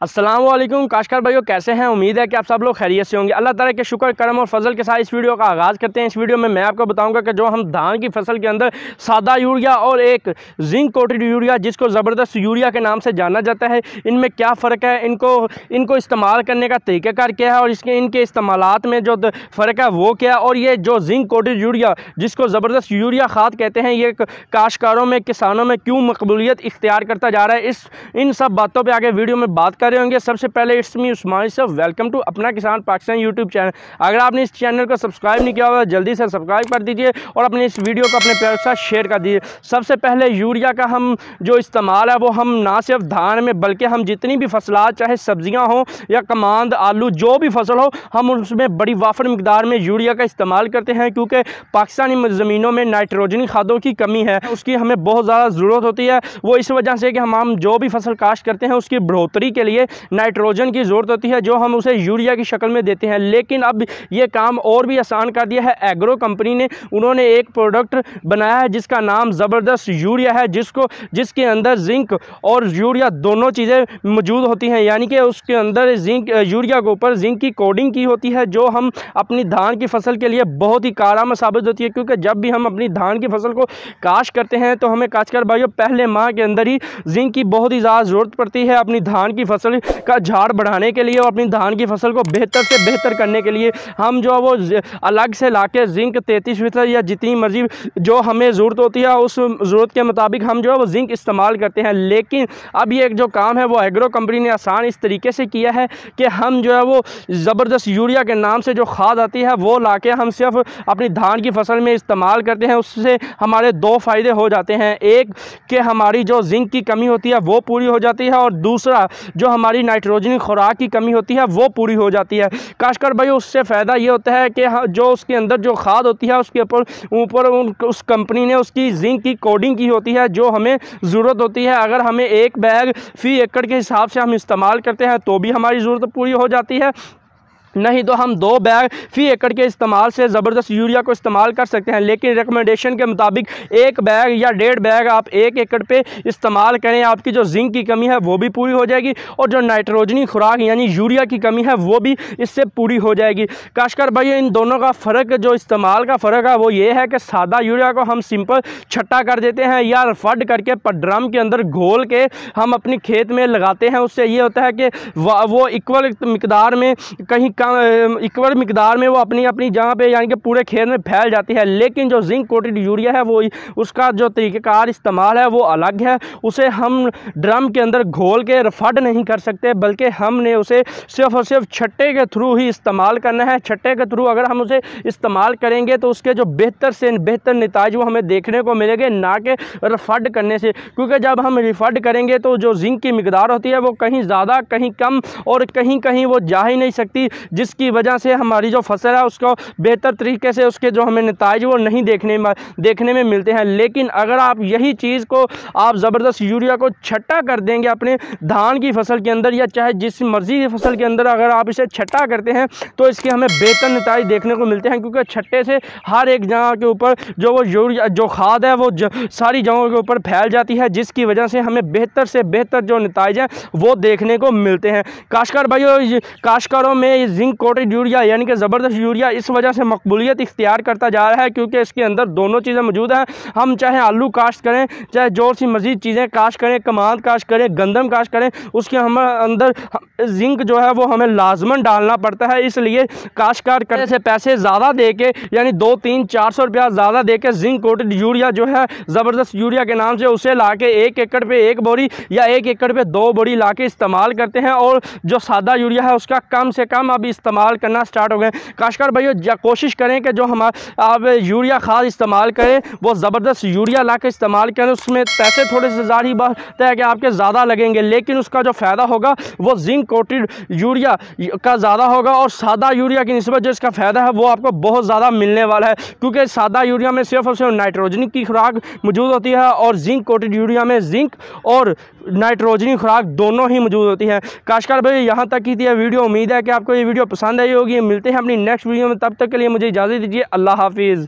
अस्सलामुअलैकुम काशकार भाइयों, कैसे हैं। उम्मीद है कि आप सब लोग खैरियत से होंगे। अल्लाह ताला के शुक्र करम और फजल के साथ इस वीडियो का आगाज़ करते हैं। इस वीडियो में मैं आपको बताऊंगा कि जो हम धान की फसल के अंदर सादा यूरिया और एक जिंक कोटेड यूरिया, जिसको ज़बरदस्त यूरिया के नाम से जाना जाता है, इनमें क्या फ़र्क है, इनको इस्तेमाल करने का तरीक़ाकार क्या है और इनके इस्तेमालात में जो फ़र्क है वो क्या है। और ये जो जिंक कोटेड यूरिया, जिसको ज़बरदस्त यूरिया खाद कहते हैं, ये काश्तकारों में, किसानों में क्यों मकबूलियत इख्तियार करता जा रहा है, इन सब बातों पर आगे वीडियो में बात कर होंगे। सबसे पहले it's me Usman Yusuf, welcome to Apna Kisan Pakistan YouTube channel. अगर आपने इस चैनल को सब्सक्राइब नहीं किया हुआ जल्दी से सब्सक्राइब कर दीजिए और अपने इस वीडियो को अपने प्यार के साथ शेयर कर दीजिए। सबसे पहले यूरिया का हम जो इस्तेमाल है वो हम ना सिर्फ धान में बल्कि हम जितनी भी फसलात, चाहे सब्जियां हों या कमांद, आलू, जो भी फसल हो, हम उसमें बड़ी वाफर मिकदार में यूरिया का इस्तेमाल करते हैं, क्योंकि पाकिस्तानी ज़मीनों में नाइट्रोजनी खादों की कमी है, उसकी हमें बहुत ज़्यादा ज़रूरत होती है। वो इस वजह से कि हम जो भी फसल काश्त करते हैं उसकी बढ़ोतरी के लिए नाइट्रोजन की ज़रूरत होती है, जो हम उसे यूरिया की शक्ल में देते हैं। लेकिन अब ये काम और भी आसान कर दिया है एग्रो कंपनी ने। उन्होंने एक प्रोडक्ट बनाया है जिसका नाम ज़बरदस्त यूरिया है, जिसके अंदर जिंक और यूरिया दोनों चीज़ें मौजूद होती हैं। यानी कि उसके अंदर यूरिया के ऊपर जिंक की कोडिंग की होती है, जो हम अपनी धान की फसल के लिए बहुत ही कारआमद साबित होती है। क्योंकि जब भी हम अपनी धान की फसल को काश्त करते हैं तो हमें काश्तकार भाइयों पहले माह के अंदर ही जिंक की बहुत ही ज़्यादा ज़रूरत पड़ती है अपनी धान की फसल का झाड़ बढ़ाने के लिए और अपनी धान की फसल को बेहतर से बेहतर करने के लिए। हम जो वो अलग से लाके जिंक 33% या जितनी मर्जी जो हमें ज़रूरत होती है उस ज़रूरत के मुताबिक हम जो है वो जिंक इस्तेमाल करते हैं। लेकिन अब ये जो काम है वो एग्रो कंपनी ने आसान इस तरीके से किया है कि हम जो है वो ज़बरदस्त यूरिया के नाम से जो खाद आती है वो लाके हम सिर्फ अपनी धान की फसल में इस्तेमाल करते हैं। उससे हमारे दो फ़ायदे हो जाते हैं, एक कि हमारी जो जिंक की कमी होती है वो पूरी हो जाती है और दूसरा जो हमारी नाइट्रोजन खुराक की कमी होती है वो पूरी हो जाती है। काश्तकार भाई उससे फ़ायदा ये होता है कि जो उसके अंदर जो खाद होती है उसके ऊपर उस कंपनी ने उसकी जिंक की कोडिंग की होती है, जो हमें ज़रूरत होती है। अगर हमें एक बैग फी एकड़ के हिसाब से हम इस्तेमाल करते हैं तो भी हमारी ज़रूरत पूरी हो जाती है, नहीं तो हम 2 बैग फी एकड़ के इस्तेमाल से ज़बरदस्त यूरिया को इस्तेमाल कर सकते हैं। लेकिन रिकमेंडेशन के मुताबिक 1 बैग या 1.5 बैग आप 1 एकड़ पे इस्तेमाल करें, आपकी जो जिंक की कमी है वो भी पूरी हो जाएगी और जो नाइट्रोजनी खुराक यानी यूरिया की कमी है वो भी इससे पूरी हो जाएगी। काश्तकार भाई इन दोनों का फ़र्क, जो इस्तेमाल का फ़र्क है वो ये है कि सादा यूरिया को हम सिंपल छट्टा कर देते हैं या फड करके ड्रम के अंदर घोल के हम अपनी खेत में लगाते हैं। उससे ये होता है कि वो इक्वल मिकदार में इक्वल मिकदार में वो अपनी जगह पे यानी कि पूरे खेत में फैल जाती है। लेकिन जो जिंक कोटेड यूरिया है वो उसका जो तरीक़ेकार इस्तेमाल है वो अलग है। उसे हम ड्रम के अंदर घोल के फड नहीं कर सकते, बल्कि हमने उसे सिर्फ और सिर्फ छट्टे के थ्रू ही इस्तेमाल करना है। छट्टे के थ्रू अगर हम उसे इस्तेमाल करेंगे तो उसके जो बेहतर से बेहतर नतीजे वो हमें देखने को मिलेंगे, ना कि रिफड करने से। क्योंकि जब हम रिफड करेंगे तो जो जिंक की मिकदार होती है वो कहीं ज़्यादा, कहीं कम और कहीं कहीं वो जा ही नहीं सकती, जिसकी वजह से हमारी जो फसल है उसको बेहतर तरीके से उसके जो हमें नतीजे वो नहीं देखने में मिलते हैं। लेकिन अगर आप यही चीज़ को आप ज़बरदस्त यूरिया को छट्टा कर देंगे अपने धान की फसल के अंदर या चाहे जिस मर्जी की फसल के अंदर, अगर आप इसे छट्टा करते हैं तो इसके हमें बेहतर नतीजे देखने को मिलते हैं। क्योंकि छट्टे से हर एक जगह के ऊपर जो वो यूरिया जो खाद है वो सारी जगहों के ऊपर फैल जाती है, जिसकी वजह से हमें बेहतर से बेहतर जो नतीजे हैं वो देखने को मिलते हैं। काश्तकार भाइयों, काश्तकारों में जिंक कोटेड यूरिया यानी कि ज़बरदस्त यूरिया इस वजह से मकबूलियत इख्तियार करता जा रहा है क्योंकि इसके अंदर दोनों चीज़ें मौजूद हैं। हम चाहे आलू काश्त करें, चाहे जो सी मज़ीद चीज़ें काश्त करें, कमांद काश्त करें, गंदम काश्त करें, उसके हम अंदर जिंक जो है वो हमें लाजमन डालना पड़ता है। इसलिए काश्तकार करने से पैसे ज़्यादा दे के यानी 200-300-400 रुपया ज़्यादा दे के जिंक कोटेड यूरिया जो है ज़बरदस्त यूरिया के नाम से उसे ला के 1 एकड़ पे 1 बोरी या 1 एकड़ पे 2 बोरी ला के इस्तेमाल करते हैं और जो सादा यूरिया है उसका कम से कम अब इस्तेमाल करना स्टार्ट हो गए। काश्तकार भाइयों कोशिश करें कि जो आप यूरिया खाद इस्तेमाल करें वो ज़बरदस्त यूरिया ला के इस्तेमाल करें। उसमें पैसे थोड़े से ज़्यादा ही बात है कि आपके ज़्यादा लगेंगे, लेकिन उसका जो फ़ायदा होगा वो जिंक कोटेड यूरिया का ज़्यादा होगा और सादा यूरिया की निस्बत जो इसका फ़ायदा है वो आपको बहुत ज़्यादा मिलने वाला है। क्योंकि सादा यूरिया में सिर्फ और सिर्फ नाइट्रोजन की खुराक मौजूद होती है और जिंक कोटेड यूरिया में जिंक और नाइट्रोजनी खुराक दोनों ही मौजूद होती है। काश्तकार भाई यहाँ तक की थी वीडियो, उम्मीद है कि आपको ये वीडियो पसंद आई होगी। मिलते हैं अपनी नेक्स्ट वीडियो में, तब तक के लिए मुझे इजाज़त दीजिए। अल्लाह हाफिज़।